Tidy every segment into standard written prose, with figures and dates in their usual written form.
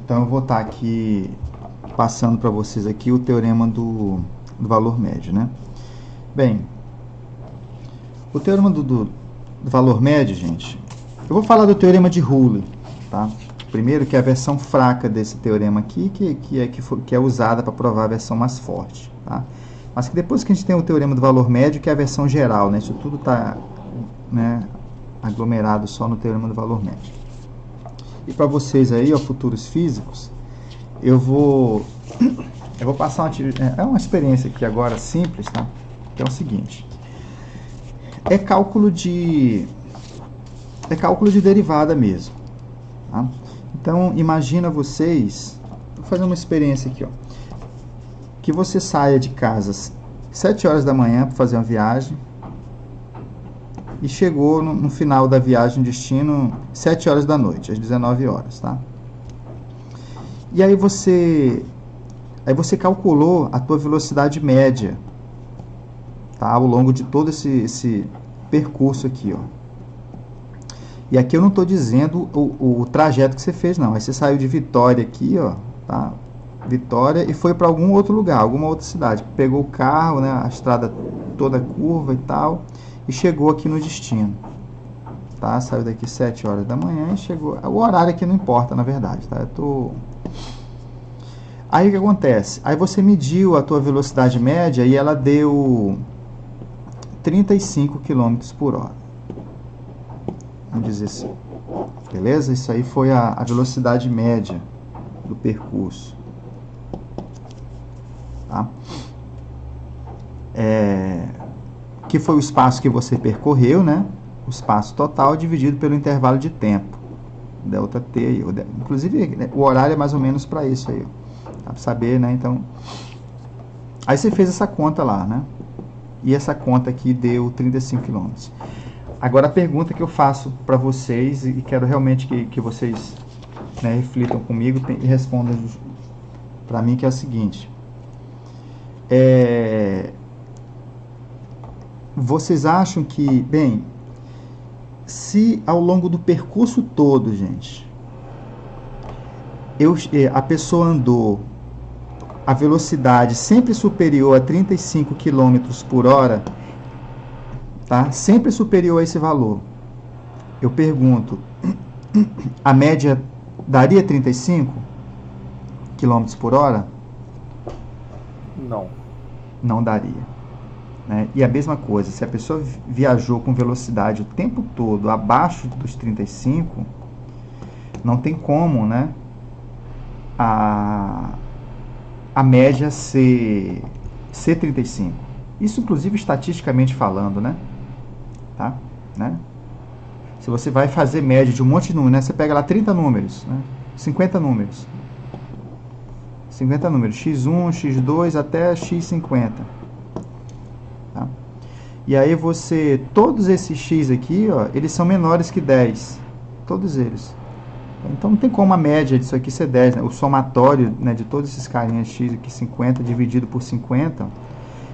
Então eu vou estar aqui passando para vocês aqui o teorema do valor médio, né? Bem, o teorema do valor médio, gente, eu vou falar do teorema de Rule, tá? Primeiro, que é a versão fraca desse teorema aqui, que é usada para provar a versão mais forte, tá? Mas que depois que a gente tem o teorema do valor médio, que é a versão geral, né? Isso tudo está, né, aglomerado só no teorema do valor médio. E para vocês aí, ó, futuros físicos, eu vou passar uma experiência aqui agora simples, tá? Que é o seguinte: é cálculo de derivada mesmo, tá? Então imagina vocês, vou fazer uma experiência aqui, ó, que você saia de casa 7 horas da manhã para fazer uma viagem e chegou no final da viagem, destino 7 horas da noite, às 19 horas, tá? E aí você calculou a tua velocidade média, tá? Ao longo de todo esse percurso aqui, ó. E aqui eu não estou dizendo o trajeto que você fez, não. Aí você saiu de Vitória aqui, ó, tá? Vitória, e foi para algum outro lugar, alguma outra cidade. Pegou o carro, né? A estrada toda curva e tal, e chegou aqui no destino, tá? Saiu daqui 7 horas da manhã e chegou. O horário aqui não importa, na verdade, tá? Aí o que acontece? Aí você mediu a tua velocidade média e ela deu 35 km por hora. Vamos dizer assim. Beleza? Isso aí foi a velocidade média do percurso. Tá? Que foi o espaço que você percorreu, né? O espaço total dividido pelo intervalo de tempo. Delta T aí. Inclusive, né, o horário é mais ou menos para isso aí. Dá para saber, né? Então, aí você fez essa conta lá, né? E essa conta aqui deu 35 km. Agora a pergunta que eu faço para vocês, e quero realmente que vocês, né, reflitam comigo e respondam para mim, que é o seguinte: vocês acham que, bem, se ao longo do percurso todo, gente, a pessoa andou a velocidade sempre superior a 35 km por hora, tá? Sempre superior a esse valor, eu pergunto, a média daria 35 km por hora? Não. Não daria, né? E a mesma coisa, se a pessoa viajou com velocidade o tempo todo abaixo dos 35, não tem como, né, a média ser 35. Isso, inclusive, estatisticamente falando, né? Tá? Né? Se você vai fazer média de um monte de números, né? Você pega lá 30 números, né? 50 números. 50 números, x1, x2 até x50. Tá? E aí todos esses x aqui, ó, eles são menores que 10. Todos eles. Então não tem como a média disso aqui ser 10, né? O somatório, né, de todos esses carinhas x aqui, 50 dividido por 50,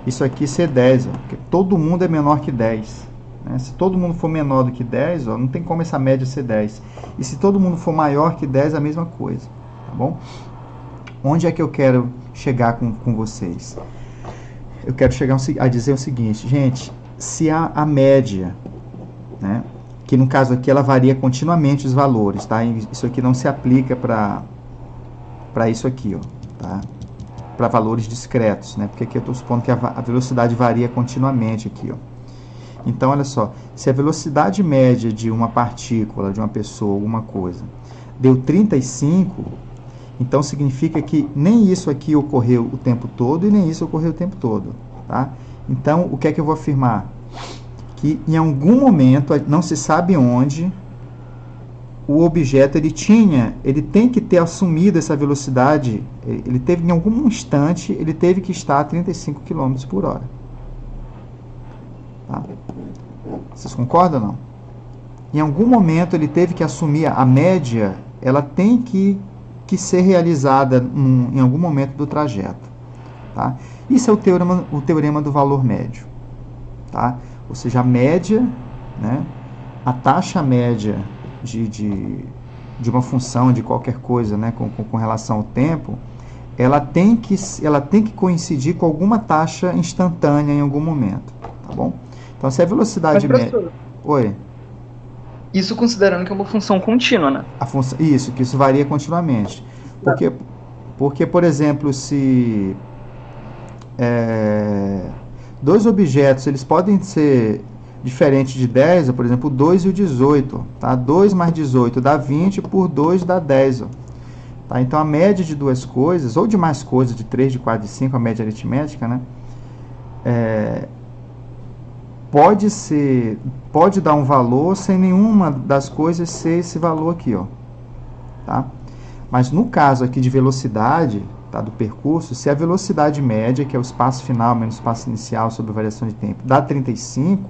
isso aqui ser 10, ó, porque todo mundo é menor que 10. Né? Se todo mundo for menor do que 10, ó, não tem como essa média ser 10. E se todo mundo for maior que 10, a mesma coisa. Tá bom? Onde é que eu quero chegar com vocês? Eu quero chegar a dizer o seguinte, gente, se a média, né, que no caso aqui ela varia continuamente os valores, tá? Isso aqui não se aplica para isso aqui, ó, tá? Para valores discretos, né? Porque aqui eu estou supondo que a velocidade varia continuamente aqui, ó. Então, olha só, se a velocidade média de uma partícula, de uma pessoa, alguma coisa, deu 35, então significa que nem isso aqui ocorreu o tempo todo e nem isso ocorreu o tempo todo, tá? Então, o que é que eu vou afirmar? Que em algum momento, não se sabe onde, o objeto ele tem que ter assumido essa velocidade, ele teve, em algum instante, ele teve que estar a 35 km por hora. Tá? Vocês concordam ou não? Em algum momento ele teve que assumir a média, ela tem que ser realizada em algum momento do trajeto. Tá? Isso é o teorema do valor médio. Tá? Ou seja, a média, né, a taxa média de uma função, de qualquer coisa, né, com relação ao tempo, ela tem que coincidir com alguma taxa instantânea em algum momento, tá bom? Então, se a velocidade Mas, média... professor, Oi? isso considerando que é uma função contínua, né? Isso, que isso varia continuamente. Porque por exemplo, se dois objetos, eles podem ser diferentes de 10, por exemplo, o 2 e o 18, tá? 2 mais 18 dá 20, por 2 dá 10, ó. Tá? Então, a média de duas coisas, ou de mais coisas, de 3, de 4, de 5, a média aritmética, né? Pode dar um valor sem nenhuma das coisas ser esse valor aqui, ó. Tá? Mas no caso aqui de velocidade, tá, do percurso, se a velocidade média, que é o espaço final menos o espaço inicial sobre a variação de tempo, dá 35,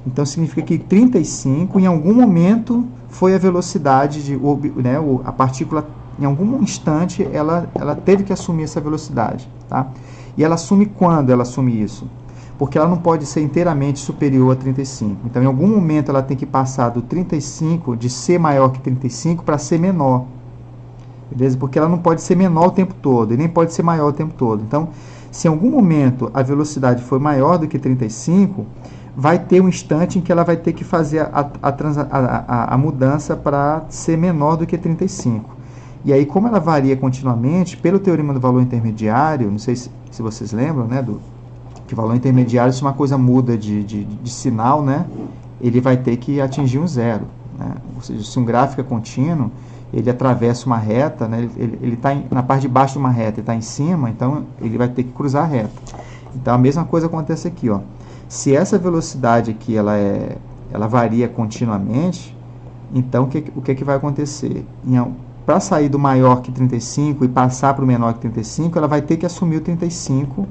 então significa que 35, em algum momento, foi a velocidade, né, a partícula, em algum instante, ela teve que assumir essa velocidade. Tá? E ela assume quando ela assume isso? Porque ela não pode ser inteiramente superior a 35. Então, em algum momento, ela tem que passar do 35, de ser maior que 35, para ser menor. Beleza? Porque ela não pode ser menor o tempo todo, e nem pode ser maior o tempo todo. Então, se em algum momento a velocidade for maior do que 35, vai ter um instante em que ela vai ter que fazer a mudança para ser menor do que 35. E aí, como ela varia continuamente, pelo teorema do valor intermediário, não sei se vocês lembram, né, que o valor intermediário, se uma coisa muda de sinal, né, ele vai ter que atingir um zero. Né? Ou seja, se um gráfico é contínuo, ele atravessa uma reta, né, ele está na parte de baixo de uma reta, ele está em cima, então ele vai ter que cruzar a reta. Então, a mesma coisa acontece aqui. Ó. Se essa velocidade aqui ela varia continuamente, então o que vai acontecer? Para sair do maior que 35 e passar para o menor que 35, ela vai ter que assumir o 35,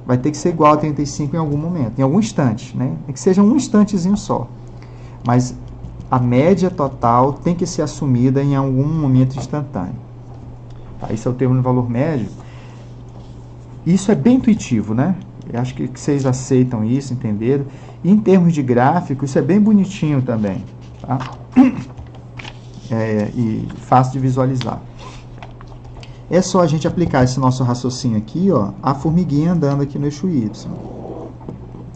vai ter que ser igual a 35 em algum momento, em algum instante, né? É que seja um instantezinho só. Mas a média total tem que ser assumida em algum momento instantâneo. Tá? Esse é o termo de valor médio. Isso é bem intuitivo, né? Eu acho que vocês aceitam isso, entenderam? E em termos de gráfico, isso é bem bonitinho também. Tá? E fácil de visualizar. É só a gente aplicar esse nosso raciocínio aqui, ó, a formiguinha andando aqui no eixo Y.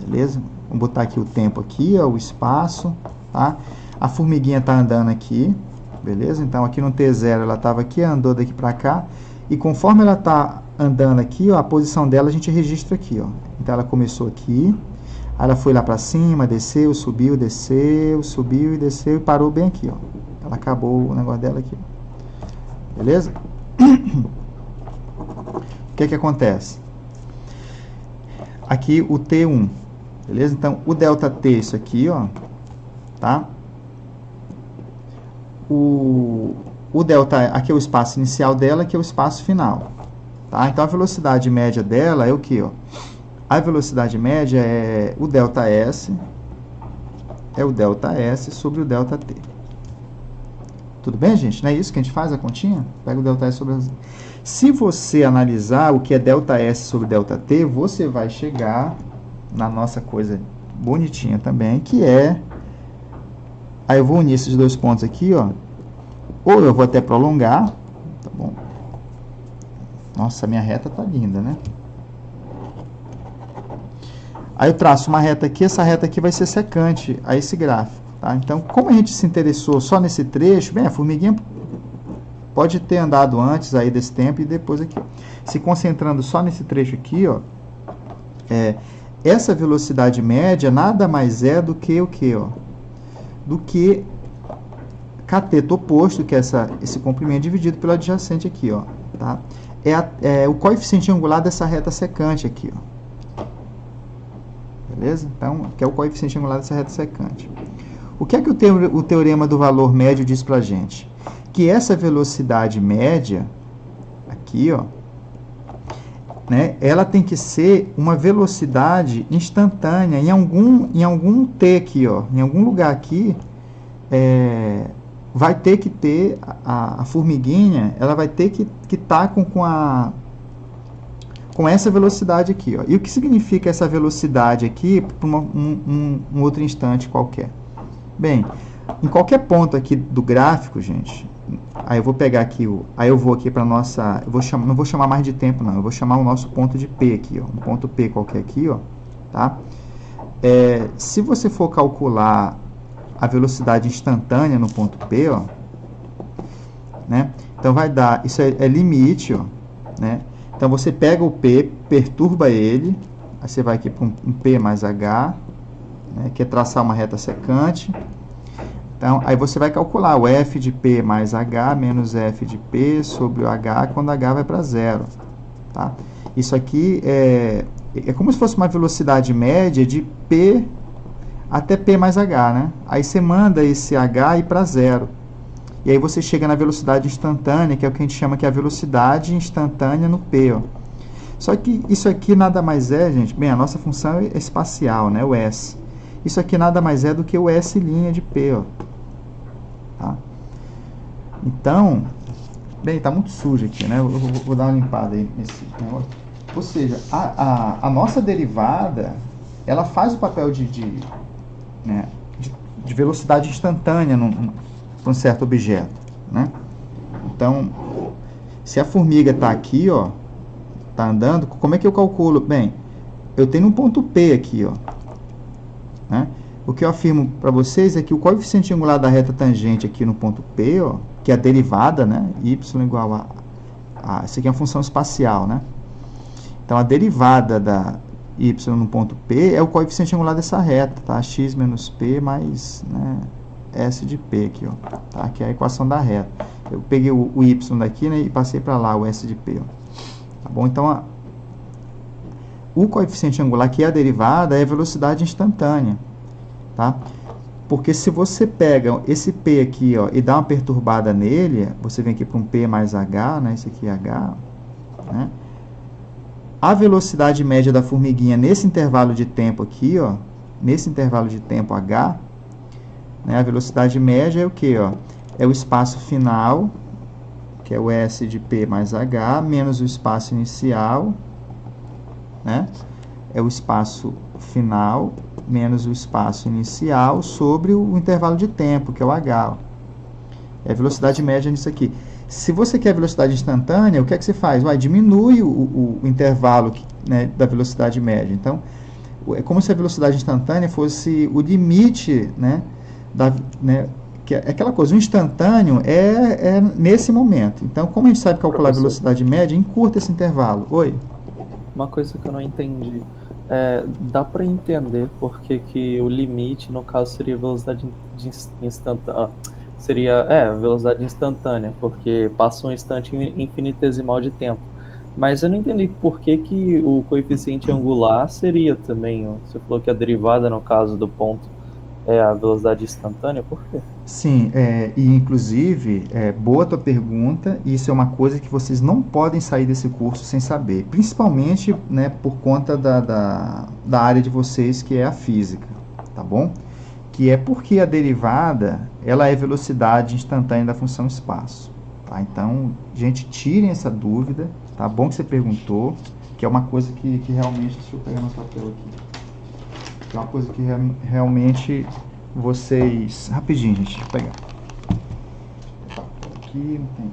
Beleza? Vamos botar aqui o tempo aqui, ó, o espaço, tá? A formiguinha está andando aqui, beleza? Então, aqui no T0 ela estava aqui, andou daqui para cá, e conforme ela está andando aqui, ó, a posição dela a gente registra aqui, ó. Então, ela começou aqui, aí ela foi lá para cima, desceu, subiu e desceu, e parou bem aqui, ó. Ela acabou o negócio dela aqui. Beleza? O que acontece? Aqui o T1. Beleza? Então, o ΔT, isso aqui, ó. Tá? O delta, aqui é o espaço inicial dela, aqui é o espaço final. Tá? Então, a velocidade média dela é o quê? Ó? A velocidade média é o ΔS, sobre o ΔT. Tudo bem, gente? Não é isso que a gente faz, a continha? Pega o ΔS sobre... Se você analisar o que é ΔS sobre ΔT, você vai chegar na nossa coisa bonitinha também, que é... Aí eu vou unir esses dois pontos aqui, ó. Ou eu vou até prolongar, tá bom? Nossa, minha reta tá linda, né? Aí eu traço uma reta aqui, essa reta aqui vai ser secante a esse gráfico, tá? Então, como a gente se interessou só nesse trecho, bem, a formiguinha pode ter andado antes aí desse tempo e depois aqui. Se concentrando só nesse trecho aqui, ó, essa velocidade média nada mais é do que o quê, ó? Do que cateto oposto, que é esse comprimento dividido pelo adjacente aqui, ó, tá? É o coeficiente angular dessa reta secante aqui, ó. Beleza? Então, que é o coeficiente angular dessa reta secante. O que é que o teorema do valor médio diz pra gente? Que essa velocidade média, aqui, ó, né, ela tem que ser uma velocidade instantânea em algum T aqui, ó, em algum lugar aqui, vai ter que ter a formiguinha, ela vai ter que estar com essa velocidade aqui, ó. E o que significa essa velocidade aqui para um outro instante qualquer? Bem, em qualquer ponto aqui do gráfico, gente, Aí eu vou pegar aqui, aí eu vou aqui para nossa, não vou chamar mais de tempo não, eu vou chamar o nosso ponto de P aqui, ó, um ponto P qualquer aqui, ó, tá? Se você for calcular a velocidade instantânea no ponto P, ó, né? Então vai dar, isso é limite, ó, né? Então você pega o P, perturba ele, aí você vai aqui para um P mais H, né, que é traçar uma reta secante. Então, aí você vai calcular o F de P mais H menos F de P sobre o H quando H vai para zero. Tá? Isso aqui é como se fosse uma velocidade média de P até P mais H. Né? Aí você manda esse H ir para zero. E aí você chega na velocidade instantânea, que é o que a gente chama que é a velocidade instantânea no P. Ó. Só que isso aqui nada mais é, gente, bem, a nossa função é espacial, né, o S. Isso aqui nada mais é do que o S' de P, ó. Tá? Então, bem, tá muito sujo aqui, né? Eu vou dar uma limpada aí nesse negócio. Ou seja, a nossa derivada, ela faz o papel de velocidade instantânea para um certo objeto, né? Então, se a formiga está aqui, ó, tá andando, como é que eu calculo? Bem, eu tenho um ponto P aqui, ó, né? O que eu afirmo para vocês é que o coeficiente angular da reta tangente aqui no ponto P, ó, que é a derivada, né? Y igual a isso aqui é uma função espacial, né? Então, a derivada da y no ponto P é o coeficiente angular dessa reta, tá? X menos P mais, né, S de P aqui, ó, tá? Que é a equação da reta. Eu peguei o y daqui, né, e passei para lá o S de P, ó. Tá bom? Então, o coeficiente angular, que é a derivada, é a velocidade instantânea, tá? Porque se você pega esse P aqui, ó, e dá uma perturbada nele, você vem aqui para um P mais H, né? Esse aqui é H, né? A velocidade média da formiguinha nesse intervalo de tempo aqui, ó, nesse intervalo de tempo H, né, a velocidade média é o que, ó? É o espaço final, que é o S de P mais H, menos o espaço inicial, né? É o espaço final menos o espaço inicial sobre o intervalo de tempo, que é o H. Ó. É a velocidade média nisso aqui. Se você quer velocidade instantânea, o que é que você faz? Diminui o intervalo, né, da velocidade média. Então, é como se a velocidade instantânea fosse o limite, né, que é aquela coisa, o instantâneo é nesse momento. Então, como a gente sabe calcular a velocidade média, encurta esse intervalo. Oi? Uma coisa que eu não entendi. Dá para entender por que o limite, no caso, seria velocidade instantânea. Seria velocidade instantânea, porque passa um instante infinitesimal de tempo. Mas eu não entendi por que o coeficiente angular seria também. Ó. Você falou que a derivada, no caso do ponto, é a velocidade instantânea, por quê? Sim, e inclusive, boa tua pergunta, e isso é uma coisa que vocês não podem sair desse curso sem saber, principalmente, né, por conta da área de vocês, que é a física, tá bom? Que é porque a derivada, ela é velocidade instantânea da função espaço, tá? Então, gente, tirem essa dúvida, tá bom que você perguntou, que é uma coisa que realmente, deixa eu pegar no papel aqui, que é uma coisa que realmente vocês... Rapidinho, gente, deixa eu pegar. Aqui, não tem...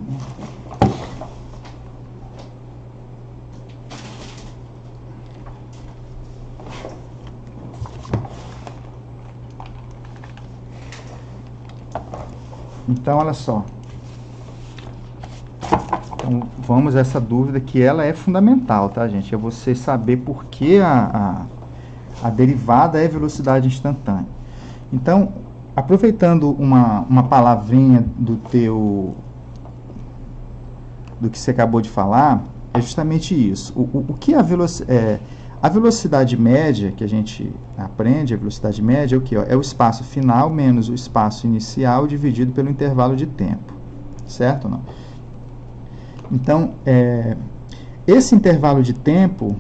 Então, olha só. Então, vamos a essa dúvida que ela é fundamental, tá, gente? É você saber por que a derivada é velocidade instantânea. Então, aproveitando uma palavrinha do que você acabou de falar, é justamente isso. O que a velocidade média que a gente aprende, a velocidade média é o que? É o espaço final menos o espaço inicial dividido pelo intervalo de tempo. Certo ou não? Então, esse intervalo de tempo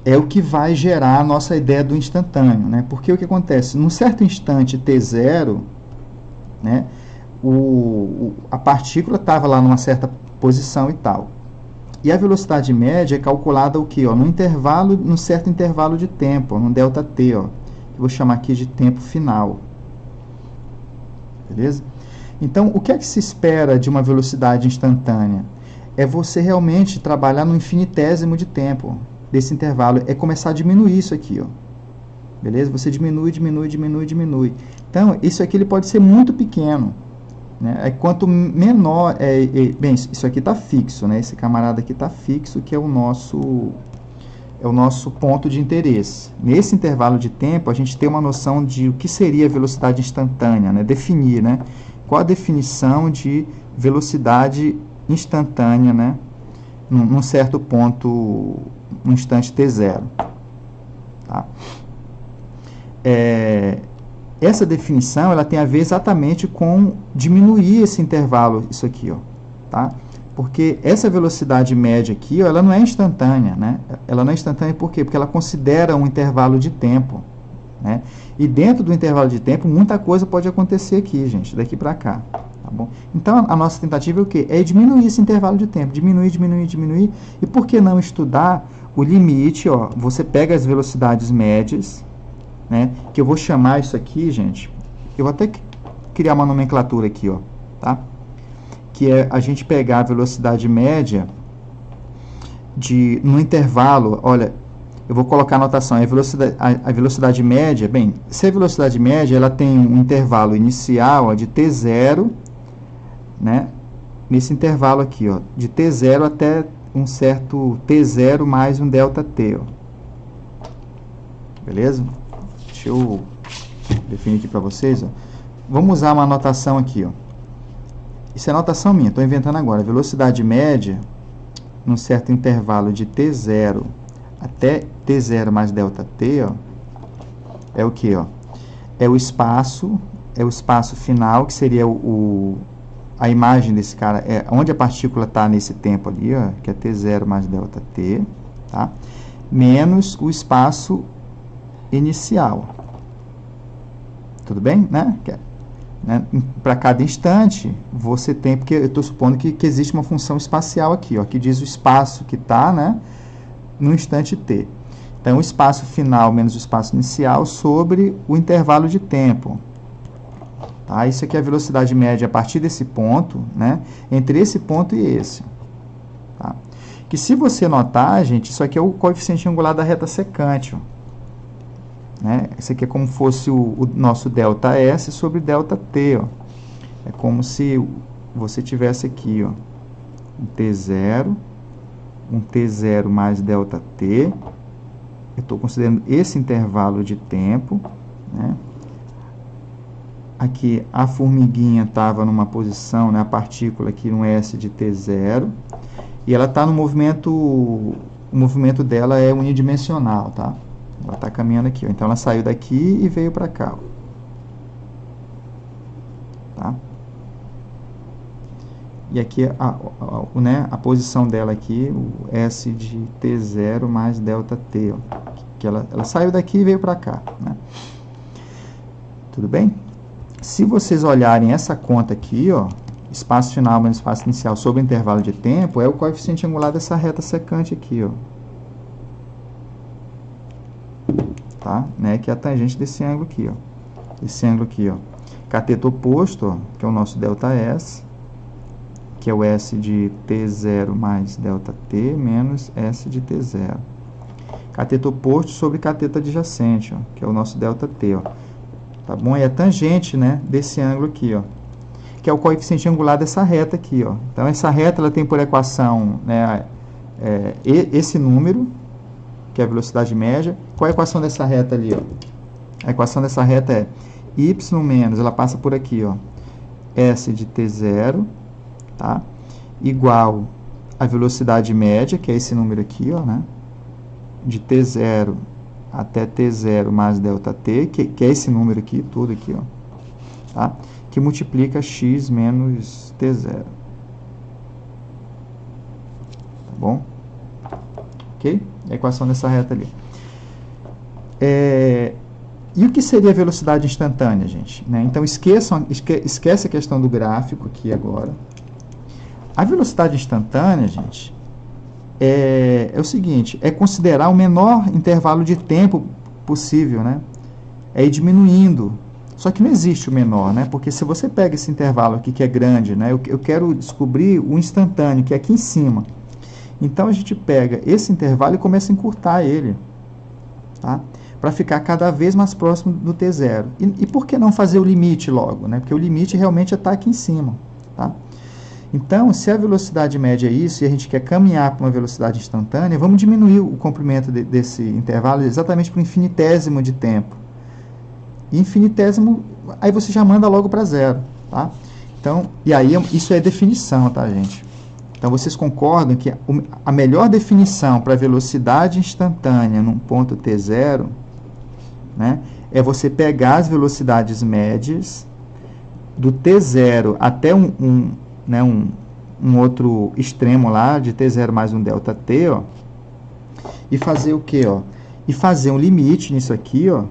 é o que vai gerar a nossa ideia do instantâneo, né? Porque o que acontece? Num certo instante t0, né, a partícula estava lá numa certa posição e tal. E a velocidade média é calculada o quê? Num certo intervalo de tempo, num ΔT, ó, que eu vou chamar aqui de tempo final. Beleza? Então, o que é que se espera de uma velocidade instantânea? É você realmente trabalhar no infinitésimo de tempo desse intervalo. É começar a diminuir isso aqui, ó. Beleza? Você diminui. Então, isso aqui ele pode ser muito pequeno, né? Quanto menor... bem, isso aqui está fixo, né? Esse camarada aqui está fixo, que é o nosso ponto de interesse. Nesse intervalo de tempo, a gente tem uma noção de o que seria velocidade instantânea, né? Definir, né? Qual a definição de velocidade instantânea, né? Num certo ponto, no instante t0. Tá? Essa definição ela tem a ver exatamente com diminuir esse intervalo, isso aqui, ó, tá? Porque essa velocidade média aqui, ó, ela não é instantânea, né? Ela não é instantânea por quê? Porque ela considera um intervalo de tempo, né? E dentro do intervalo de tempo, muita coisa pode acontecer aqui, gente, daqui para cá, tá bom? Então, a nossa tentativa é o quê? É diminuir esse intervalo de tempo, diminuir. E por que não estudar o limite, ó? Você pega as velocidades médias, né? Que eu vou chamar isso aqui, gente, eu vou até criar uma nomenclatura aqui, ó, tá? Que é a gente pegar a velocidade média no intervalo, olha, eu vou colocar a notação, a velocidade média, bem, se a velocidade média, ela tem um intervalo inicial, ó, de t0, né, nesse intervalo aqui, ó, de t0 até um certo t0 mais um ΔT, ó. Beleza? Deixa eu definir aqui para vocês, ó. Vamos usar uma notação aqui, ó. Isso é notação minha, estou inventando agora. A velocidade média, num certo intervalo de t0 até t0 mais ΔT, ó, é o que, ó? É o espaço final, que seria a imagem desse cara, onde a partícula está nesse tempo ali, ó, que é t0 mais ΔT, tá? Menos o espaço inicial. Tudo bem, né? Para cada instante, você tem, porque eu estou supondo que existe uma função espacial aqui, ó, que diz o espaço que está, né, no instante t. Então, o espaço final menos o espaço inicial sobre o intervalo de tempo. Tá? Isso aqui é a velocidade média a partir desse ponto, né, entre esse ponto e esse. Tá? Que se você notar, gente, isso aqui é o coeficiente angular da reta secante, ó. Né? Esse aqui é como fosse o nosso ΔS sobre ΔT, ó. É como se você tivesse aqui, ó, um T0 mais ΔT. Eu estou considerando esse intervalo de tempo, né? Aqui a formiguinha estava numa posição, né, a partícula aqui no S de T0, e ela está no movimento, o movimento dela é unidimensional, tá? Ela está caminhando aqui, ó. Então ela saiu daqui e veio para cá, ó. Tá? E aqui né, a posição dela aqui, o S de T0 mais ΔT, ó, que ela saiu daqui e veio para cá, né? Tudo bem? Se vocês olharem essa conta aqui, ó, espaço final menos espaço inicial sobre o intervalo de tempo, é o coeficiente angular dessa reta secante aqui, ó. Tá? Né? Que é a tangente desse ângulo aqui, ó. Esse ângulo aqui, ó. Cateto oposto, ó, que é o nosso ΔS, que é o S de T0 mais ΔT menos S de T0. Cateto oposto sobre cateto adjacente, ó, que é o nosso ΔT, ó. Tá bom? E a tangente, né, desse ângulo aqui, ó, que é o coeficiente angular dessa reta aqui, ó. Então, essa reta ela tem por equação, né, esse número, que é a velocidade média. Qual é a equação dessa reta ali, ó? A equação dessa reta é y menos, ela passa por aqui, ó, S de T0, tá? Igual a velocidade média, que é esse número aqui, ó, né? De T0 até T0 mais ΔT, que é esse número aqui, tudo aqui, ó, tá? Que multiplica x menos T0. Tá bom? Ok? A equação dessa reta ali. E o que seria a velocidade instantânea, gente? Né? Então, esquece a questão do gráfico aqui agora. A velocidade instantânea, gente, é o seguinte, é considerar o menor intervalo de tempo possível, né? É ir diminuindo Só que não existe o menor, né? Porque se você pega esse intervalo aqui que é grande, né? Eu quero descobrir o instantâneo, que é aqui em cima. Então a gente pega esse intervalo e começa a encurtar ele, tá? Para ficar cada vez mais próximo do t0. E por que não fazer o limite logo, né? Porque o limite realmente está aqui em cima, tá? Então, se a velocidade média é isso e a gente quer caminhar para uma velocidade instantânea, vamos diminuir o comprimento desse intervalo exatamente para o infinitésimo de tempo. Infinitésimo, aí você já manda logo para zero, tá? Então, e aí isso é definição, tá, gente? Então, vocês concordam que a melhor definição para velocidade instantânea num ponto t0, né, é você pegar as velocidades médias do t0 até um outro extremo lá, de t0 mais um ΔT, ó, e fazer o quê, ó? E fazer um limite nisso aqui, ó,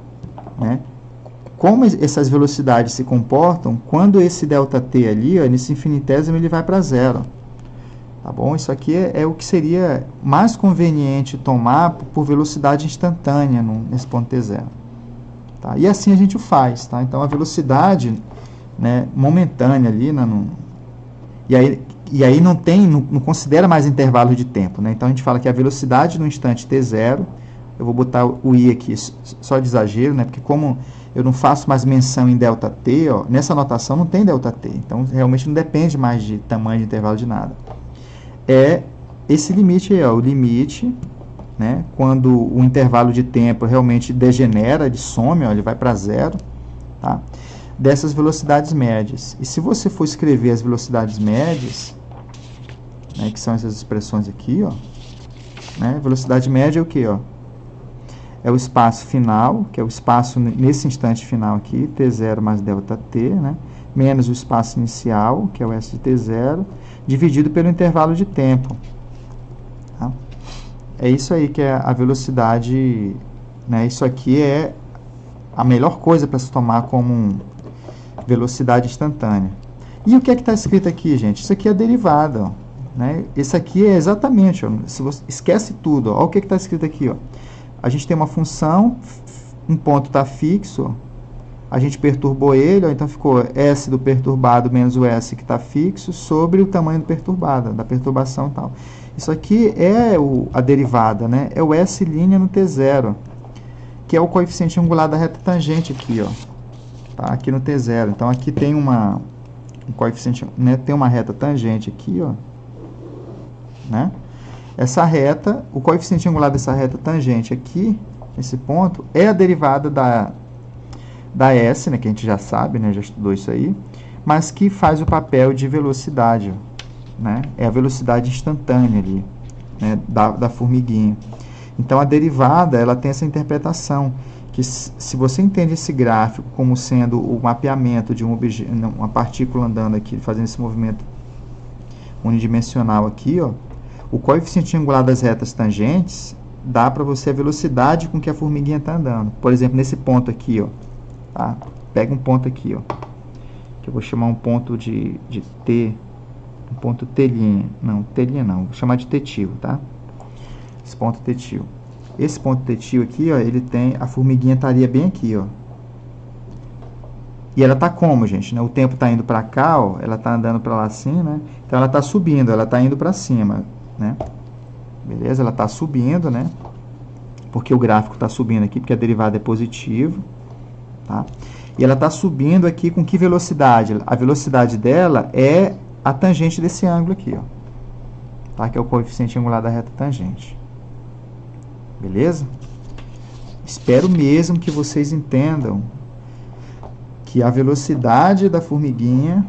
né? Como essas velocidades se comportam quando esse ΔT ali, ó, nesse infinitésimo, ele vai para zero. Tá bom? Isso aqui é o que seria mais conveniente tomar por velocidade instantânea nesse ponto t0. Tá? E assim a gente o faz. Tá? Então, a velocidade, né, momentânea ali, e aí não considera mais intervalo de tempo. Né? Então, a gente fala que a velocidade no instante t0, eu vou botar o i aqui só de exagero, né? Porque como eu não faço mais menção em ΔT, ó, nessa notação não tem ΔT. Então, realmente não depende mais de tamanho de intervalo de nada. É esse limite aí, ó, o limite, né, quando o intervalo de tempo realmente degenera, ele some, ó, ele vai para zero, tá, dessas velocidades médias. E se você for escrever as velocidades médias, né, que são essas expressões aqui, ó, né, velocidade média é o que, ó? É o espaço final, que é o espaço nesse instante final aqui, t0 mais ΔT, né, menos o espaço inicial, que é o S de t0, dividido pelo intervalo de tempo. Tá? É isso aí que é a velocidade, né? Isso aqui é a melhor coisa para se tomar como velocidade instantânea. E o que é que está escrito aqui, gente? Isso aqui é a derivada, ó, né? Esse aqui é exatamente, ó, se você esquece tudo, ó, olha o que está escrito aqui, ó. A gente tem uma função, um ponto está fixo, ó, a gente perturbou ele, ó, então ficou S do perturbado menos o S que está fixo sobre o tamanho do perturbado, da perturbação e tal. Isso aqui é a derivada, né? É o S' no t0, que é o coeficiente angular da reta tangente aqui, ó. Tá? Aqui no t0. Então, aqui tem um coeficiente, né? Tem uma reta tangente aqui, ó. Né? Essa reta, o coeficiente angular dessa reta tangente aqui, nesse ponto, é a derivada da S, né, que a gente já sabe, né, já estudou isso aí, mas que faz o papel de velocidade, né, é a velocidade instantânea ali, né, da formiguinha. Então, a derivada, ela tem essa interpretação, que se você entende esse gráfico como sendo o mapeamento de uma partícula andando aqui, fazendo esse movimento unidimensional aqui, ó, o coeficiente angular das retas tangentes dá para você a velocidade com que a formiguinha está andando. Por exemplo, nesse ponto aqui, ó, tá? Pega um ponto aqui, ó, que eu vou chamar um ponto de T, um ponto T', não, T' não, vou chamar de T-tio, tá? Esse ponto T-tio. Esse ponto T-tio aqui, ó, ele tem, a formiguinha estaria bem aqui, ó. E ela tá como, gente, né? O tempo tá indo para cá, ó, ela tá andando para lá assim, né? Então ela tá subindo, ela tá indo para cima, né? Beleza? Ela tá subindo, né? Porque o gráfico tá subindo aqui, porque a derivada é positiva. Tá? E ela está subindo aqui com que velocidade? A velocidade dela é a tangente desse ângulo aqui, ó, tá? Que é o coeficiente angular da reta tangente. Beleza? Espero mesmo que vocês entendam que a velocidade da formiguinha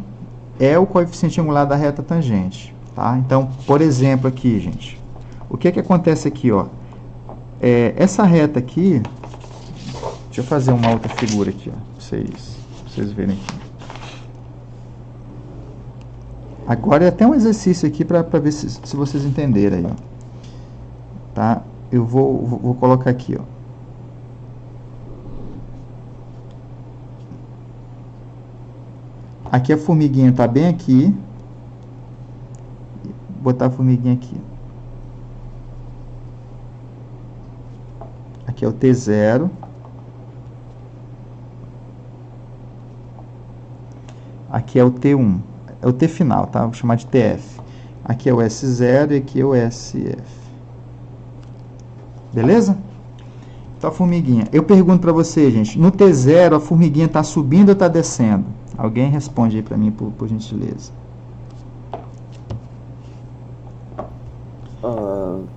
é o coeficiente angular da reta tangente. Tá? Então, por exemplo, aqui, gente, o que acontece aqui? Ó? Essa reta aqui, deixa eu fazer uma outra figura aqui, ó, pra vocês verem aqui. Agora é até um exercício aqui para ver se vocês entenderem aí, ó. Tá? Eu vou colocar aqui, ó. Aqui a formiguinha está bem aqui. Vou botar a formiguinha aqui. Aqui é o T0. Aqui é o T1. É o T final, tá? Vou chamar de TF. Aqui é o S0 e aqui é o SF. Beleza? Então a formiguinha. Eu pergunto para você, gente, no T0 a formiguinha está subindo ou está descendo? Alguém responde aí para mim, por gentileza.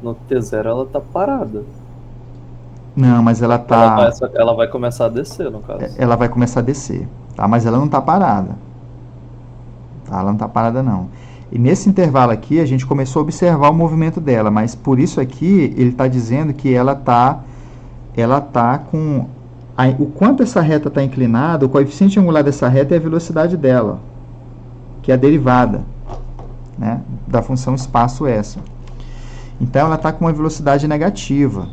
No T0 ela tá parada. Não, mas ela tá... Ela vai começar a descer, no caso. Ela vai começar a descer, tá? Mas ela não está parada. Tá? Ela não está parada, não. E nesse intervalo aqui, a gente começou a observar o movimento dela, mas por isso aqui, ele está dizendo que ela tá com... o quanto essa reta está inclinada, o coeficiente angular dessa reta é a velocidade dela, que é a derivada, né, da função espaço essa. Então, ela está com uma velocidade negativa,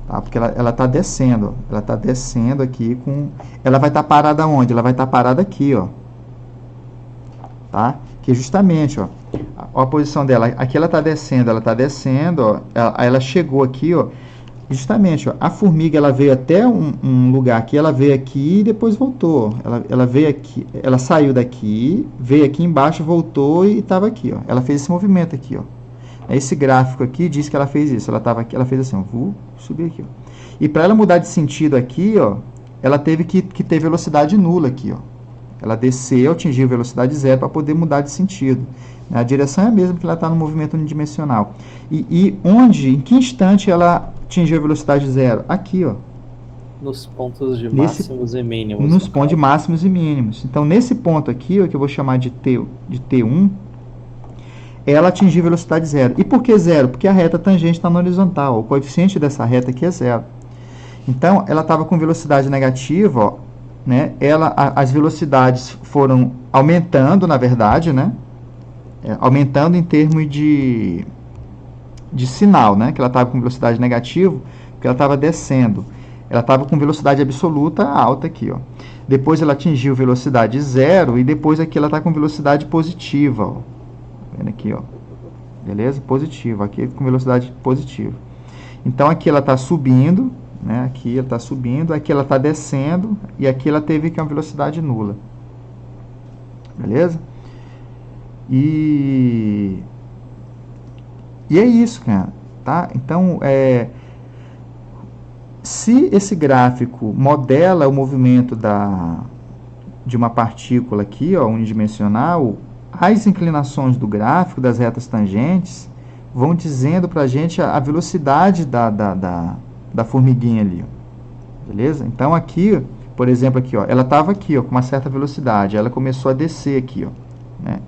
tá? Porque ela está descendo. Ela está descendo aqui com... Ela vai estar parada onde? Ela vai estar parada aqui, ó. Tá? Que justamente, ó, a posição dela. Aqui ela está descendo, ó. Ela chegou aqui, ó. Justamente, ó, a formiga ela veio até um lugar aqui, ela veio aqui e depois voltou. Ela veio aqui, ela saiu daqui, veio aqui embaixo, voltou e estava aqui, ó. Ela fez esse movimento aqui, ó. Esse gráfico aqui diz que ela fez isso. Ela estava aqui, ela fez assim, ó, vou subir aqui, ó. E para ela mudar de sentido aqui, ó, ela teve que ter velocidade nula aqui, ó. Ela desceu, atingiu velocidade zero para poder mudar de sentido. A direção é a mesma que ela está no movimento unidimensional. Em que instante ela atingiu a velocidade zero? Aqui, ó. Nos pontos de máximos e mínimos. Nos pontos de máximos e mínimos. Então, nesse ponto aqui, ó, que eu vou chamar de T1, ela atingiu velocidade zero. E por que zero? Porque a reta tangente está na horizontal. O coeficiente dessa reta aqui é zero. Então, ela estava com velocidade negativa, ó, né? As velocidades foram aumentando, na verdade, né? Aumentando em termos de sinal, né? Que ela estava com velocidade negativa, porque ela estava descendo. Ela estava com velocidade absoluta alta aqui, ó. Depois ela atingiu velocidade zero e depois aqui ela está com velocidade positiva, ó. Vendo aqui, ó. Beleza? Positiva. Aqui com velocidade positiva. Então aqui ela está subindo, né? Aqui ela está subindo, aqui ela está descendo e aqui ela teve que uma velocidade nula. Beleza? E é isso, cara, tá? Então, se esse gráfico modela o movimento de uma partícula aqui, ó, unidimensional, as inclinações do gráfico das retas tangentes vão dizendo para a gente a velocidade da formiguinha ali, ó. Beleza? Então, aqui, por exemplo, aqui, ó, ela estava aqui, ó, com uma certa velocidade, ela começou a descer aqui, ó, né?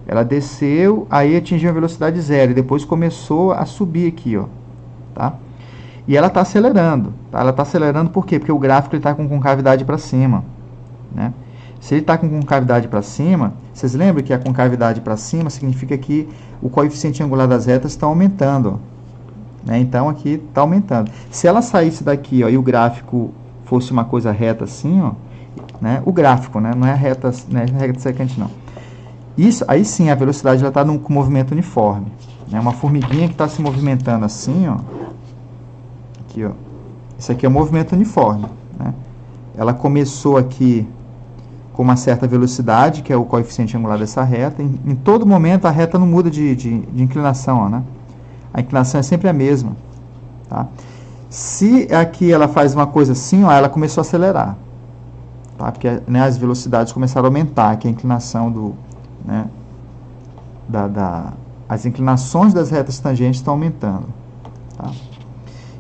Ela desceu, aí atingiu a velocidade zero e depois começou a subir aqui, ó, tá? E ela está acelerando, tá? Ela está acelerando por quê? Porque o gráfico está com concavidade para cima, né? Se ele está com concavidade para cima, vocês lembram que a concavidade para cima significa que o coeficiente angular das retas está aumentando, né? Então aqui está aumentando. Se ela saísse daqui, ó, e o gráfico fosse uma coisa reta assim, ó, né? O gráfico, né? Não é a reta, né? Não é a reta secante, não. Isso, aí sim, a velocidade está com movimento uniforme. Né? Uma formiguinha que está se movimentando assim, ó. Aqui, ó. Isso aqui é um movimento uniforme. Né? Ela começou aqui com uma certa velocidade, que é o coeficiente angular dessa reta. Em todo momento a reta não muda de inclinação, ó, né? A inclinação é sempre a mesma. Tá? Se aqui ela faz uma coisa assim, ó, ela começou a acelerar. Tá? Porque, né, as velocidades começaram a aumentar, aqui a inclinação do... Né, as inclinações das retas tangentes estão aumentando, tá?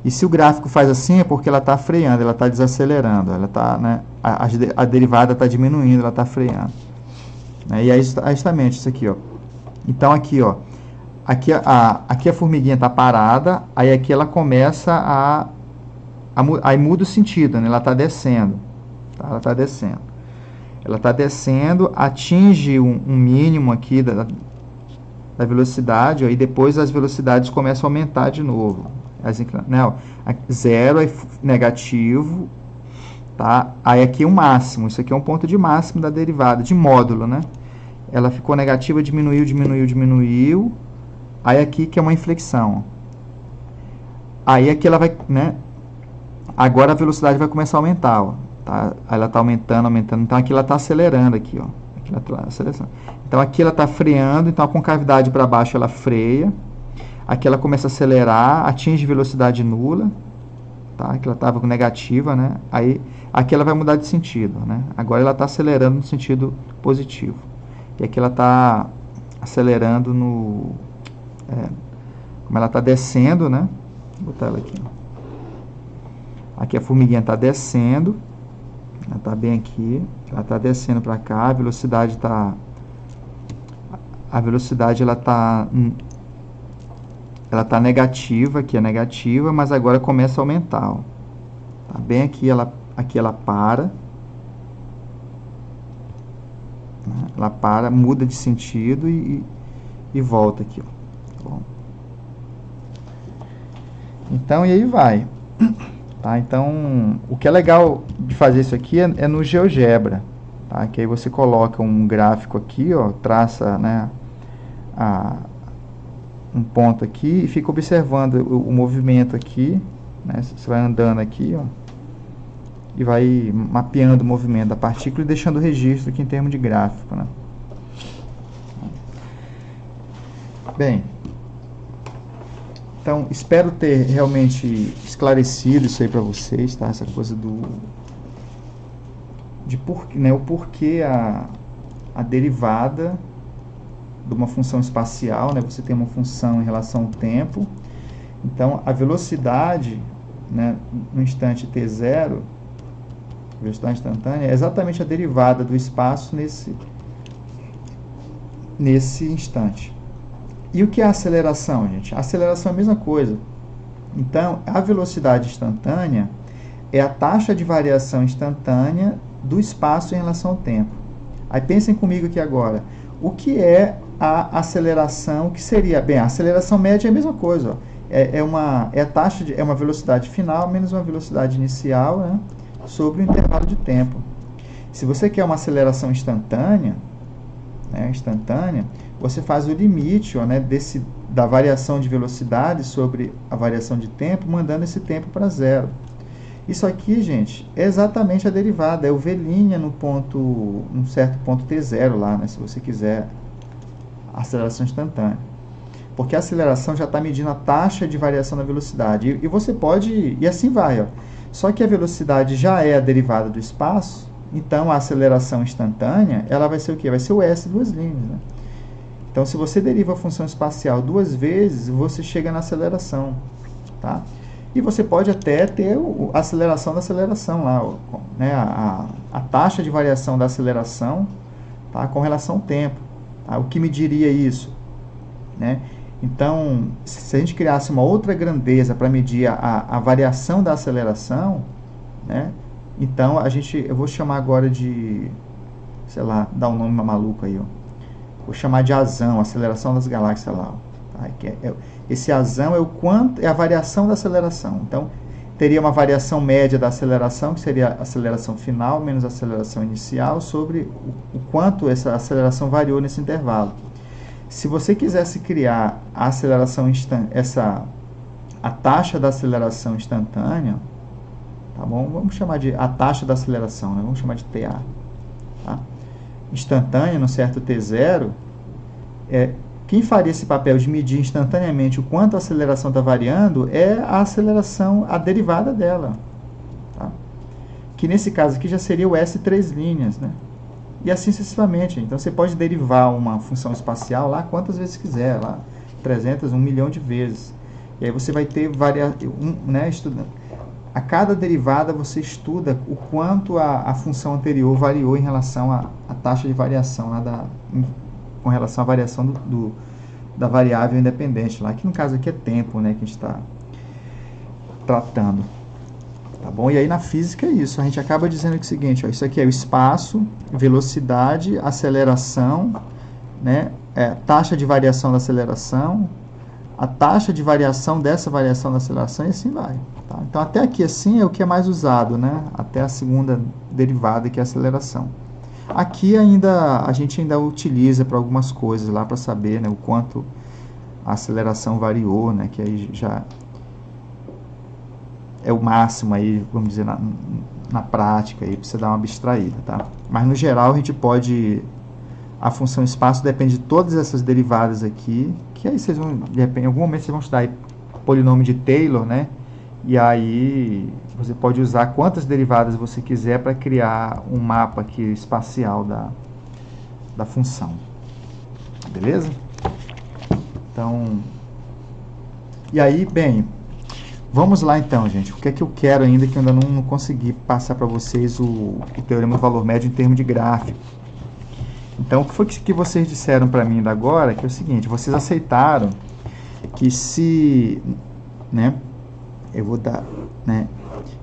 E se o gráfico faz assim é porque ela está freando, ela está desacelerando, ela tá, né, a derivada está diminuindo, ela está freando, né? E é justamente isso aqui, ó. Então aqui, ó, aqui a formiguinha está parada, aí aqui ela começa aí muda o sentido, né? Ela está descendo, tá? Ela está descendo. Ela está descendo, atinge um mínimo aqui da velocidade, ó, e depois as velocidades começam a aumentar de novo. Zero é negativo, tá? Aí aqui é um máximo, isso aqui é um ponto de máximo da derivada, de módulo, né? Ela ficou negativa, diminuiu, diminuiu, diminuiu, aí aqui que é uma inflexão. Aí aqui ela vai, né? Agora a velocidade vai começar a aumentar, ó. tá? Aí ela está aumentando, aumentando. Então aqui ela está acelerando aqui, ó. Aqui ela tá acelerando. Então aqui ela está freando, então a concavidade para baixo ela freia. Aqui ela começa a acelerar, atinge velocidade nula, tá? Aqui ela estava com negativa, né? Aí aqui ela vai mudar de sentido, né? Agora ela está acelerando no sentido positivo. E aqui ela está acelerando no... como ela está descendo, né? Vou botar ela aqui, ó. Aqui a formiguinha está descendo, ela está bem aqui, ela está descendo para cá, a velocidade ela tá negativa, aqui é negativa, mas agora começa a aumentar, ó. Tá bem aqui ela para, né? Ela para, muda de sentido e volta aqui, ó. Tá bom? Então, e aí vai. Tá? Então, o que é legal de fazer isso aqui é no GeoGebra, tá? Que aí você coloca um gráfico aqui, ó, traça, né, um ponto aqui e fica observando o movimento aqui, né? Você vai andando aqui, ó, e vai mapeando o movimento da partícula e deixando o registro aqui em termos de gráfico, né? Bem, então, espero ter realmente esclarecido isso aí para vocês, tá? Essa coisa o porquê a derivada de uma função espacial, né? Você tem uma função em relação ao tempo. Então, a velocidade, né, no instante t0, velocidade instantânea, é exatamente a derivada do espaço nesse instante. E o que é a aceleração, gente? A aceleração é a mesma coisa. Então, a velocidade instantânea é a taxa de variação instantânea do espaço em relação ao tempo. Aí pensem comigo aqui agora. O que é a aceleração? O que seria? Bem, a aceleração média é a mesma coisa, ó. É uma velocidade final menos uma velocidade inicial, né, sobre o intervalo de tempo. Se você quer uma aceleração instantânea, né, você faz o limite, ó, né, da variação de velocidade sobre a variação de tempo, mandando esse tempo para zero. Isso aqui, gente, é exatamente a derivada, é o v' num certo ponto t0 lá, né, se você quiser a aceleração instantânea. Porque a aceleração já está medindo a taxa de variação da velocidade. E você pode... E assim vai, ó. Só que a velocidade já é a derivada do espaço, então a aceleração instantânea, ela vai ser o quê? Vai ser o s duas linhas, né? Então, se você deriva a função espacial duas vezes, você chega na aceleração, tá? E você pode até ter a aceleração da aceleração lá, né? A taxa de variação da aceleração, tá? Com relação ao tempo. Tá? O que mediria isso, né? Então, se a gente criasse uma outra grandeza para medir a variação da aceleração, né? Então, eu vou chamar agora de, sei lá, dar um nome maluco aí, ó. Vou chamar de azão, aceleração das galáxias lá, ó. Tá? Esse azão é a variação da aceleração. Então, teria uma variação média da aceleração, que seria a aceleração final menos a aceleração inicial, sobre o quanto essa aceleração variou nesse intervalo. Se você quisesse criar a aceleração a taxa da aceleração instantânea, tá bom? Vamos chamar de a taxa da aceleração, né? Vamos chamar de TA, tá? Instantânea, no certo t0, quem faria esse papel de medir instantaneamente o quanto a aceleração está variando é a aceleração, a derivada dela, tá? Que nesse caso aqui já seria o S três linhas, né? E assim sucessivamente. Então você pode derivar uma função espacial lá quantas vezes quiser, lá 300, 1 milhão de vezes. E aí você vai ter né, estudando. A cada derivada você estuda o quanto a função anterior variou em relação à taxa de variação lá com relação à variação da variável independente lá, que no caso aqui é tempo, né, que a gente está tratando. Tá bom? E aí na física é isso, a gente acaba dizendo o seguinte, ó, isso aqui é o espaço, velocidade, aceleração, né, taxa de variação da aceleração, a taxa de variação dessa variação da aceleração e assim vai. Tá? Então até aqui assim é o que é mais usado, né, até a segunda derivada, que é a aceleração. Aqui a gente ainda utiliza para algumas coisas lá para saber, né, o quanto a aceleração variou, né, que aí já é o máximo aí, vamos dizer, na prática aí, para você dar uma abstraída, tá? Mas no geral a gente pode, a função espaço depende de todas essas derivadas aqui, que aí vocês vão, de repente, em algum momento vocês vão estudar aí polinômio de Taylor, né? E aí você pode usar quantas derivadas você quiser para criar um mapa aqui espacial da função. Beleza? Então, e aí, bem, vamos lá então, gente. O que é que eu quero ainda que eu ainda não consegui passar para vocês o teorema do valor médio em termos de gráfico. Então, o que foi que vocês disseram para mim ainda agora? Que é o seguinte, vocês aceitaram que se, né, eu vou dar, né,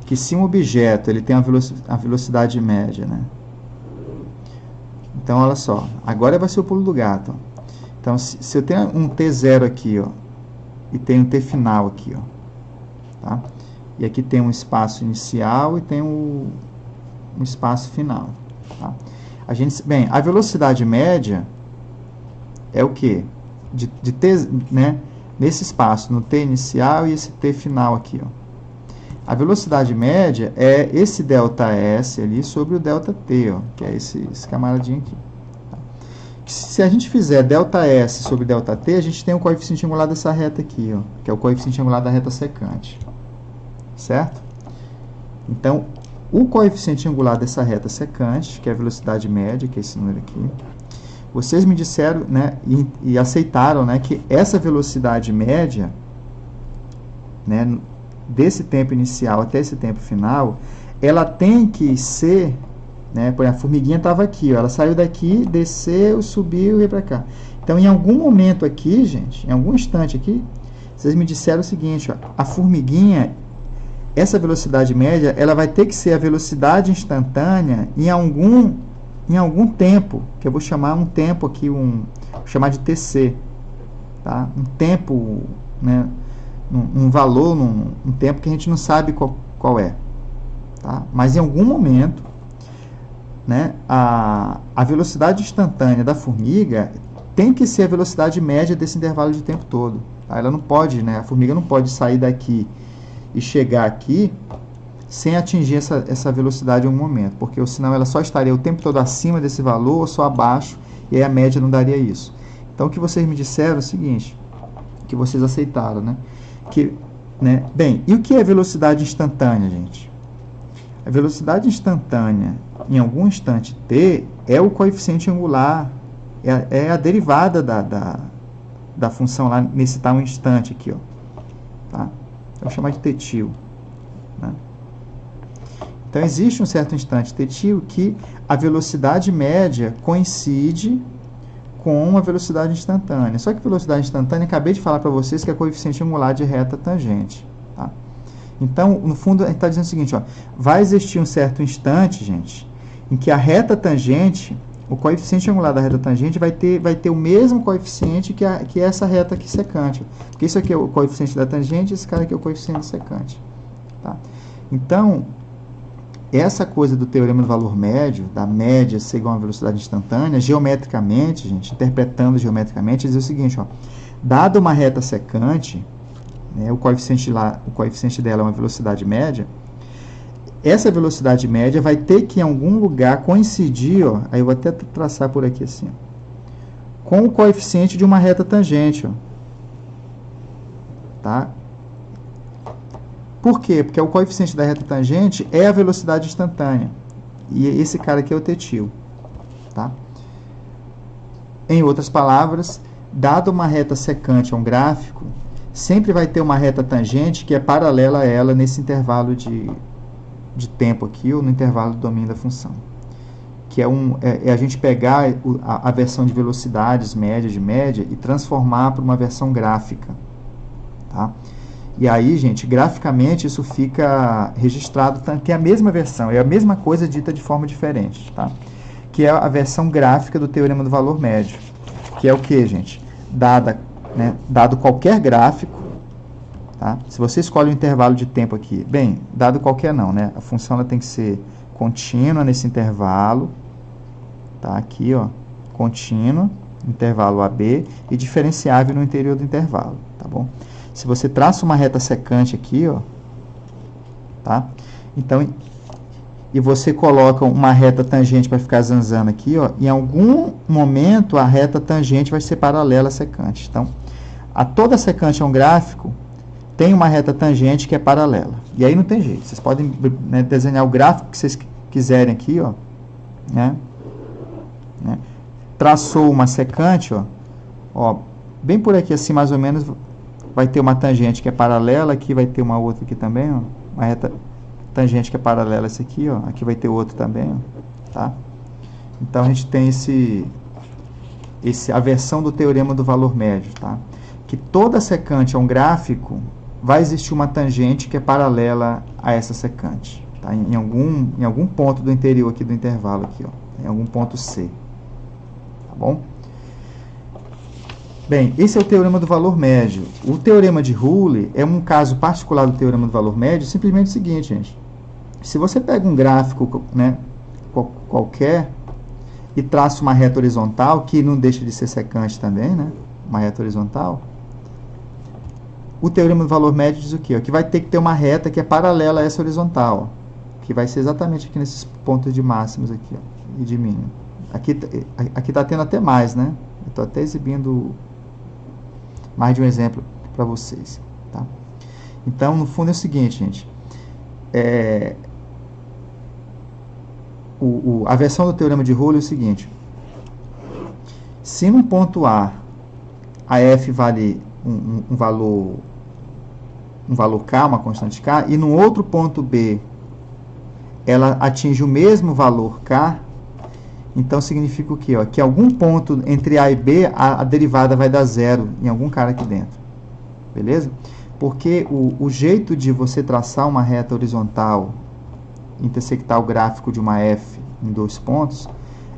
que se um objeto ele tem a velocidade média, né? Então, olha só, agora vai ser o pulo do gato. Então, se eu tenho um t0 aqui, ó, e tenho um t final aqui, ó, tá? E aqui tem um espaço inicial e tem um espaço final, tá? Bem, a velocidade média é o quê? De t, né? Nesse espaço, no t inicial e esse t final aqui, ó. A velocidade média é esse ΔS ali sobre o ΔT, ó, que é esse camaradinho aqui. Tá? Se a gente fizer ΔS sobre ΔT, a gente tem o coeficiente angular dessa reta aqui, ó, que é o coeficiente angular da reta secante. Certo? Então, o coeficiente angular dessa reta secante, que é a velocidade média, que é esse número aqui, vocês me disseram, né, e aceitaram, né, que essa velocidade média, né, desse tempo inicial até esse tempo final, ela tem que ser, né, por exemplo, a formiguinha estava aqui, ó, ela saiu daqui, desceu, subiu e veio para cá. Então, em algum momento aqui, gente, em algum instante aqui, vocês me disseram o seguinte, ó, a formiguinha, essa velocidade média, ela vai ter que ser a velocidade instantânea em algum tempo, que eu vou chamar um tempo aqui, vou chamar de TC, tá? Um tempo, né, um valor, um tempo que a gente não sabe qual é, tá? Mas em algum momento, né, a velocidade instantânea da formiga tem que ser a velocidade média desse intervalo de tempo todo, tá? Ela não pode, né, a formiga não pode sair daqui e chegar aqui sem atingir essa velocidade em algum momento, porque senão ela só estaria o tempo todo acima desse valor ou só abaixo, e aí a média não daria isso. Então, o que vocês me disseram é o seguinte, que vocês aceitaram, né? Bem, e o que é velocidade instantânea, gente? A velocidade instantânea, em algum instante t, é o coeficiente angular, é a derivada da função lá nesse tal instante aqui, ó. Tá? Eu vou chamar de t-til, né? Então, existe um certo instante t-til que a velocidade média coincide com a velocidade instantânea. Só que a velocidade instantânea, acabei de falar para vocês que é coeficiente angular de reta tangente. Tá? Então, no fundo, a gente está dizendo o seguinte, ó, vai existir um certo instante, gente, em que a reta tangente, o coeficiente angular da reta tangente vai ter o mesmo coeficiente que essa reta aqui secante. Porque isso aqui é o coeficiente da tangente, esse cara aqui é o coeficiente secante. Tá? Então, essa coisa do teorema do valor médio, da média ser igual a uma velocidade instantânea, geometricamente, gente, interpretando geometricamente, diz o seguinte, ó, dado uma reta secante, né, o coeficiente dela é uma velocidade média, essa velocidade média vai ter que em algum lugar coincidir, ó, aí eu vou até traçar por aqui assim, ó, com o coeficiente de uma reta tangente, ó, tá? Por quê? Porque o coeficiente da reta tangente é a velocidade instantânea. E esse cara aqui é o t-til. Tá? Em outras palavras, dado uma reta secante a um gráfico, sempre vai ter uma reta tangente que é paralela a ela nesse intervalo de tempo aqui, ou no intervalo do domínio da função. Que é a gente pegar a versão de velocidades média de média e transformar para uma versão gráfica. Tá? E aí, gente, graficamente isso fica registrado, tem a mesma versão, é a mesma coisa dita de forma diferente, tá? Que é a versão gráfica do teorema do valor médio, que é o que, gente? Dado qualquer gráfico, tá? Se você escolhe um intervalo de tempo aqui, bem, dado qualquer não, né? A função ela tem que ser contínua nesse intervalo, tá? Aqui, ó, contínua, intervalo AB, e diferenciável no interior do intervalo, tá bom? Se você traça uma reta secante aqui, ó, tá? Então, e você coloca uma reta tangente para ficar zanzando aqui, ó, em algum momento a reta tangente vai ser paralela à secante. Então, toda secante é um gráfico, tem uma reta tangente que é paralela. E aí não tem jeito. Vocês podem, né, desenhar o gráfico que vocês quiserem aqui, ó, né? Traçou uma secante, ó, bem por aqui assim mais ou menos vai ter uma tangente que é paralela, aqui vai ter uma outra aqui também, ó, uma reta tangente que é paralela a essa aqui, ó, aqui vai ter outro também, ó, tá? Então a gente tem a versão do teorema do valor médio, tá? Que toda secante é um gráfico, vai existir uma tangente que é paralela a essa secante, tá? Em algum ponto do interior aqui do intervalo aqui, ó, em algum ponto C, tá bom? Bem, esse é o teorema do valor médio. O teorema de Rule é um caso particular do teorema do valor médio, simplesmente o seguinte, gente. Se você pega um gráfico, né, qualquer e traça uma reta horizontal, que não deixa de ser secante também, né, uma reta horizontal, o teorema do valor médio diz o quê? Que vai ter que ter uma reta que é paralela a essa horizontal, ó, que vai ser exatamente aqui nesses pontos de máximos aqui, ó, e de mínimo. Aqui está tendo até mais, né? Eu estou até exibindo mais de um exemplo para vocês, tá? Então, no fundo é o seguinte, gente. A versão do teorema de Rule é o seguinte. Se num ponto A f vale um valor K, uma constante K, e no outro ponto B ela atinge o mesmo valor K, então significa o quê? Ó? Que algum ponto entre A e B, a derivada vai dar zero em algum cara aqui dentro. Beleza? Porque o jeito de você traçar uma reta horizontal, intersectar o gráfico de uma F em dois pontos,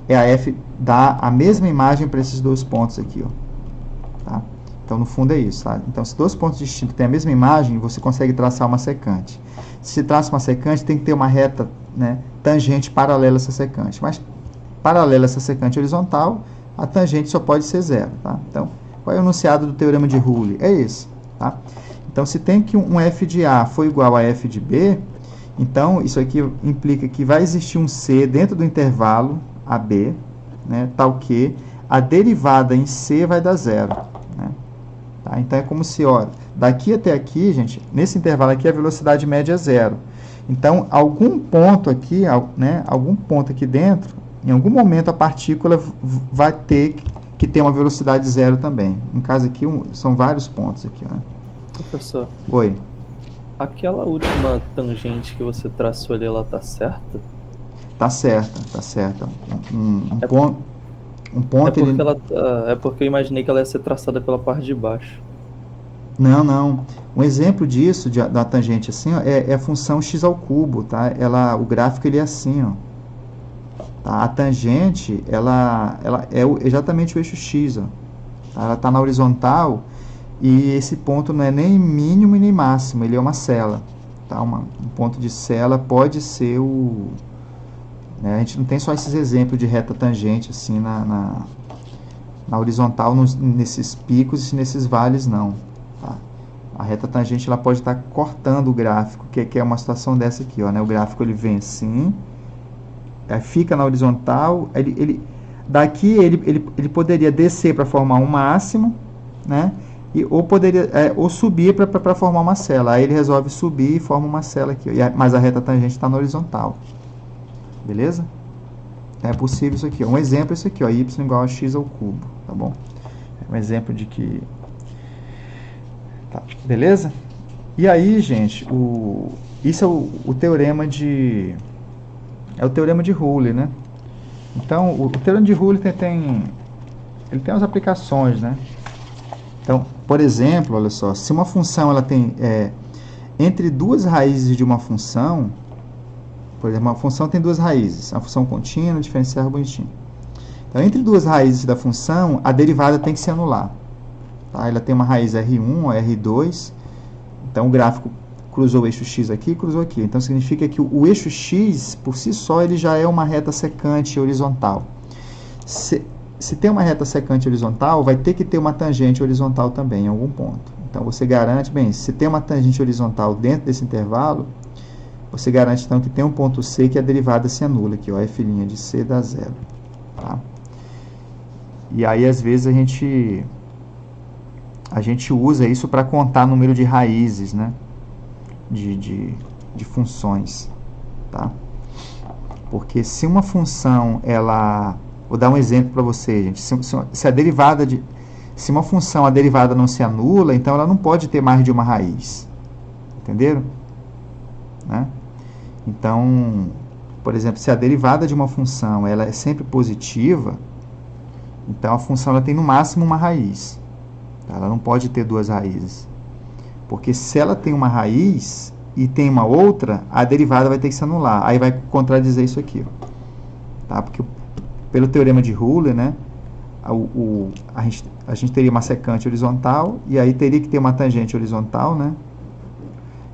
é a F dar a mesma imagem para esses dois pontos aqui. Ó. Tá? Então, no fundo é isso. Tá? Então, se dois pontos distintos têm a mesma imagem, você consegue traçar uma secante. Se traça uma secante, tem que ter uma reta, né, tangente paralela a essa secante. Mas paralela a essa secante horizontal, a tangente só pode ser zero. Tá? Então, qual é o enunciado do teorema de Rule? É esse. Tá? Então, se tem que um f de A for igual a f de B, então isso aqui implica que vai existir um C dentro do intervalo AB, né, tal que a derivada em C vai dar zero. Né? Tá? Então, é como se, ó, daqui até aqui, gente, nesse intervalo aqui, a velocidade média é zero. Então, algum ponto aqui, né, algum ponto aqui dentro, em algum momento a partícula vai ter que ter uma velocidade zero também. No caso aqui, são vários pontos aqui. Né? Professor, Oi. aquela última tangente que você traçou ali, ela tá certa? Tá certa, tá certa. Um ponto porque é porque eu imaginei que ela ia ser traçada pela parte de baixo. Não. Um exemplo disso, da tangente assim, ó, é a função x ao cubo, tá? O gráfico ele é assim, ó. Tá? A tangente, ela é exatamente o eixo x, ó. Tá? Ela está na horizontal e esse ponto não é nem mínimo e nem máximo, ele é uma cela. Tá? Um ponto de cela pode ser né? A gente não tem só esses exemplos de reta tangente assim na horizontal, nesses picos e nesses vales, não. Tá? A reta tangente ela pode estar cortando o gráfico, que é uma situação dessa aqui. Ó, né? O gráfico ele vem assim, fica na horizontal, daqui ele poderia descer para formar um máximo, né? Ou subir para formar uma cela. Aí ele resolve subir e forma uma cela aqui. Mas a reta tangente está na horizontal. Beleza? É possível isso aqui. Um exemplo é isso aqui, ó, y igual a x ao cubo. Tá bom? É um exemplo de que... Tá, beleza? E aí, gente, isso é o teorema de... É o teorema de Rule, né? Então, o teorema de Rule ele tem as aplicações, né? Então, por exemplo, olha só, se uma função ela tem entre duas raízes de uma função, por exemplo, uma função tem duas raízes, a função contínua, diferencial bonitinho. Então, entre duas raízes da função, a derivada tem que se anular. Tá? Ela tem uma raiz R1 ou R2, então o gráfico cruzou o eixo x aqui e cruzou aqui. Então, significa que o eixo x, por si só, ele já é uma reta secante horizontal. Se tem uma reta secante horizontal, vai ter que ter uma tangente horizontal também, em algum ponto. Então, você garante, bem, se tem uma tangente horizontal dentro desse intervalo, você garante então que tem um ponto C que a derivada se anula aqui, ó, f' de C dá zero, tá? E aí às vezes a gente usa isso para contar número de raízes, né? De funções, tá? Porque se uma função, ela... Vou dar um exemplo para você, gente. Se a derivada de... Se uma função, a derivada não se anula, então ela não pode ter mais de uma raiz. Entenderam? Né? Então, por exemplo, se a derivada de uma função ela é sempre positiva, então a função ela tem no máximo uma raiz. Tá? Ela não pode ter duas raízes. Porque se ela tem uma raiz e tem uma outra, a derivada vai ter que se anular. Aí vai contradizer isso aqui. Tá? Porque pelo teorema de Euler, né, a gente teria uma secante horizontal e aí teria que ter uma tangente horizontal, né?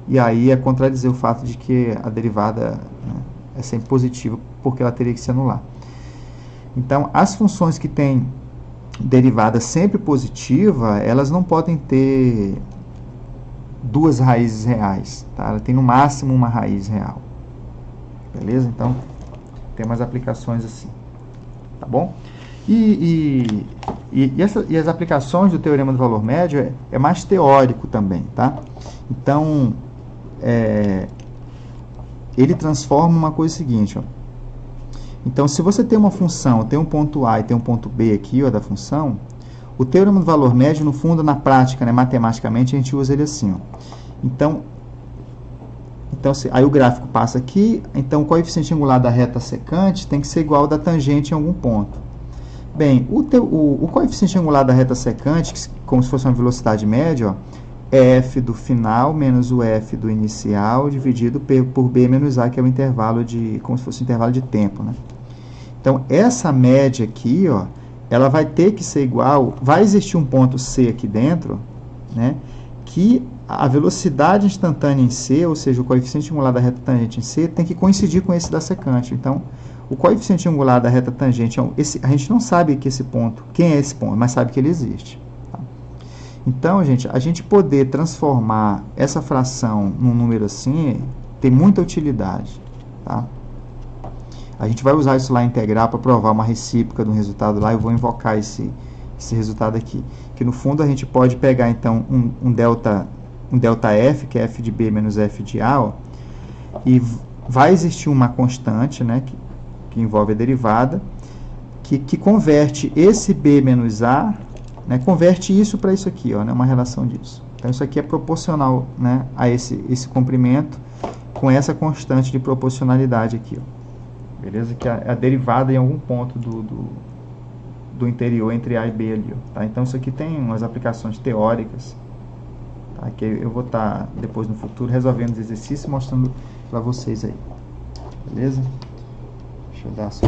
E aí é contradizer o fato de que a derivada, né, é sempre positiva, porque ela teria que se anular. Então, as funções que têm derivada sempre positiva, elas não podem ter duas raízes reais, tá? Ela tem no máximo uma raiz real. Beleza? Então, tem umas aplicações assim. Tá bom? E as aplicações do teorema do valor médio é mais teórico também, tá? Então, ele transforma uma coisa seguinte, ó. Então, se você tem uma função, tem um ponto A e tem um ponto B aqui, ó, da função, o teorema do valor médio, no fundo, na prática, né, matematicamente, a gente usa ele assim, ó. Então aí o gráfico passa aqui, então o coeficiente angular da reta secante tem que ser igual ao da tangente em algum ponto. Bem, o coeficiente angular da reta secante, como se fosse uma velocidade média, ó, é f do final menos o f do inicial dividido por b menos a, que é o intervalo como se fosse um intervalo de tempo, né? Então, essa média aqui, ó, ela vai ter que ser igual, vai existir um ponto C aqui dentro, né, que a velocidade instantânea em C, ou seja, o coeficiente angular da reta tangente em C, tem que coincidir com esse da secante. Então, o coeficiente angular da reta tangente, a gente não sabe que esse ponto, quem é esse ponto, mas sabe que ele existe. Tá? Então, gente, a gente poder transformar essa fração num número assim, tem muita utilidade. Tá? A gente vai usar isso lá integral para provar uma recíproca de um resultado lá, eu vou invocar esse resultado aqui. Que no fundo a gente pode pegar, então, um delta f, que é f de b menos f de a, ó, e vai existir uma constante, né, que envolve a derivada, que converte esse b menos a, né, converte isso para isso aqui, ó, né, uma relação disso. Então, isso aqui é proporcional, né, a esse comprimento com essa constante de proporcionalidade aqui, ó. Beleza? Que é a derivada em algum ponto do interior entre A e B ali, ó, tá? Então, isso aqui tem umas aplicações teóricas, tá? Que eu vou estar, depois no futuro, resolvendo os exercícios e mostrando para vocês aí. Beleza? Deixa eu dar